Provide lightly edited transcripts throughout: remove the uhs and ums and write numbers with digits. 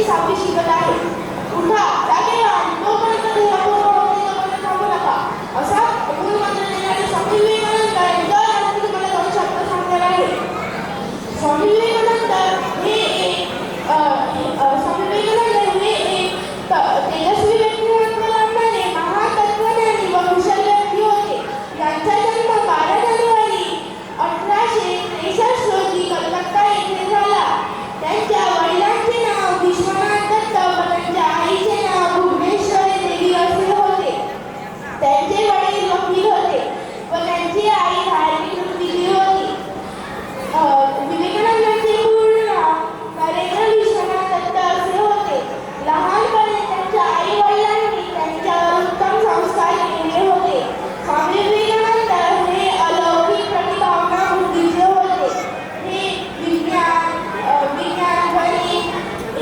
इयत्तेची 6वी शिकत आहे. उठा, जागे व्हा आणि तोपर्यंत ध्येयापूर्ण होते तोपर्यंत थांबू नका. असा मूलमंत्र देणारे स्वामी विवेकानंद यांच्यावर तुम्हाला 2 शब्द सांगणार आहे. स्वामी विवेकानंद हे एक तेजस्वी व्यक्तिमत्व लाभणारे महान तत्वज्ञानी व कुशल व्यक्ती होते. त्यांचा जन्म 12 जानेवारी 1863 रोजी कलकत्ता येथे झाला. त्यांच्या वडिलांचे नाव विश्वनाथ दत्त व त्यांच्या आईचे नाव भुवनेश्वरी देवी असे होते. त्यांचे वडील वकील होते व त्यांची आई धार्मिक वृत्तीची होती. विवेकानंदांचे पूर्ण नाव नरेंद्र विश्वनाथ दत्त असे होते. लहानपणी त्यांच्या आई वडिलांनी त्यांच्यावर उत्तम संस्कार केले होते. स्वामी विवेकानंद हे अलौकिक प्रतिभावना बुद्धीचे होते. हे विज्ञान गणित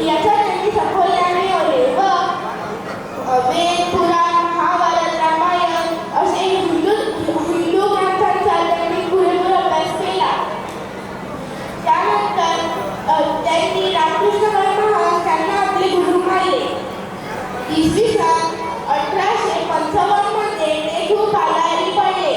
याचा त्यांनी सखोल ज्ञान मिळवले व वेद, पुराण, महाभारत, रामायण असे हिंदू ग्रंथांचा त्यांनी पुरेपूर अभ्यास केला. त्यानंतर त्यांनी रामकृष्ण परमहंस त्यांना आपले गुरु मानले. इसवी सन 1855 मध्ये ते खूप आजारी पडले.